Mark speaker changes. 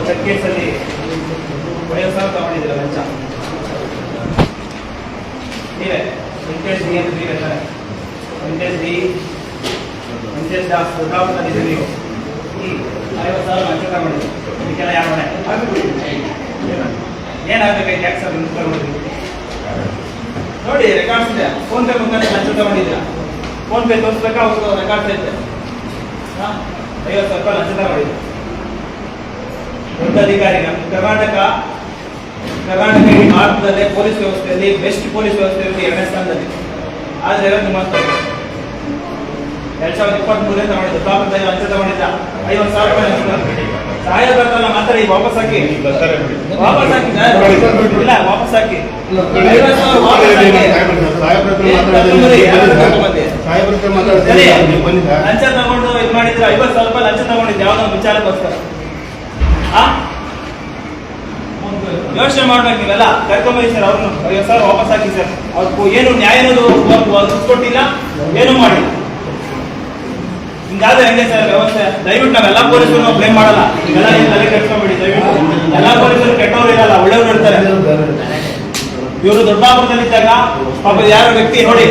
Speaker 1: Check ಕೇಸಲ್ಲಿ 50,000 ತಗೊಂಡಿದ್ದೀರ ಲಂಚ. ನೀವೇ ವೆಂಕಟೇಶ್ ಡಿ ಅಂತ ನೀವೇ ತಾನೆ? ವೆಂಕಟೇಶ್ ದಾಸ್ ದೊಡ್ಡಾಪುರದಲ್ಲಿ ನೀವು ಈ 50,000 ಲಂಚ ತಗೊಂಡಿದ್ದೀರಿ. ಇದಕ್ಕೆಲ್ಲ ಯಾರು ಹೊಣೆ? ಏನಾಗಬೇಕು ಟ್ಯಾಕ್ಸ್ ಅದನ್ನು ತಗೊಂಡಿದ್ದೀರಿ ನೋಡಿ, ರೆಕಾರ್ಡ್ಸ್ ಇದೆ. ಫೋನ್ ಪೇ ಮುಖಾಂತರ ಲಂಚ ತಗೊಂಡಿದ್ದೀರಾ? Phone pay ತೋರಿಸ್ಬೇಕಾ? ಅವ್ರದ್ದು ರೆಕಾರ್ಡ್ಸ್ ಐತೆ. 50,000 ರೂಪಾಯಿ ಲಂಚ ತಗೊಂಡಿದ್ದೀರಾ. ದೊಡ್ಡ ಅಧಿಕಾರಿ. ನಮ್ಮ ಕರ್ನಾಟಕ ಈ ಭಾರತದಲ್ಲೇ ಪೊಲೀಸ್ ವ್ಯವಸ್ಥೆಯಲ್ಲಿ ಬೆಸ್ಟ್ ಪೊಲೀಸ್ ವ್ಯವಸ್ಥೆ ಇರುತ್ತೆ 2ನೇ ಸ್ಥಾನದಲ್ಲಿ. ಆದ್ರೆ ನಿಮ್ಮ 2023 ತಗೊಂಡಿದ್ದು ತಾಪದಲ್ಲಿ ಲಂಚ ತಗೊಂಡಿದ್ದ 50,000 ರೂಪಾಯಿ ಲಂಚ. ಸಹಾಯ ಬರ್ತಲ್ಲ ಮಾತಾಡಿ, ವಾಪಸ್ ಹಾಕಿ. ಇಲ್ಲ ವಾಪಸ್ ಹಾಕಿ. ಲಂಚ ತಗೊಂಡು ಇದು ಮಾಡಿದ್ರೆ 50,000 ರೂಪಾಯಿ ಲಂಚ ತಗೊಂಡಿದ್ದು ಯಾವ್ದೊಂದು ವಿಚಾರಕ್ಕೋಸ್ಕರ. ಯೋಚನೆ ಮಾಡ್ಬೇಕು ನೀವೆಲ್ಲ. ಕರ್ಕೊಂಬರಿ ಸರ್ ಅವ್ರನ್ನು 50,000 ವಾಪಸ್ ಹಾಕಿ ಸರ್. ಅವ್ರು ಏನು ನ್ಯಾಯ ಕೊಟ್ಟಿಲ್ಲ, ಏನು ಮಾಡಿಲ್ಲ. ಹಿಂಗಾದ್ರೆ ಹೆಂಗೆ ಸರ್ ವ್ಯವಸ್ಥೆ? ದಯವಿಟ್ಟು ನಾವೆಲ್ಲ ಪೊಲೀಸರು ಬ್ಲೇಮ್ ಮಾಡಲ್ಲ. ಇವೆಲ್ಲ ತಲೆ ಕೆಡ್ಸ್ಕೊಂಬಿಡಿ ದಯವಿಟ್ಟು. ಎಲ್ಲಾ ಪೊಲೀಸರು ಕೆಟ್ಟವ್ರು ಇರಲ್ಲ, ಒಳ್ಳೆಯವ್ರು ಇರ್ತಾರೆ. ಇವರು ದೊಡ್ಡಾಪುರದಲ್ಲಿದ್ದಾಗ ಪಾಪ ಯಾರೋ ವ್ಯಕ್ತಿ ನೋಡಿ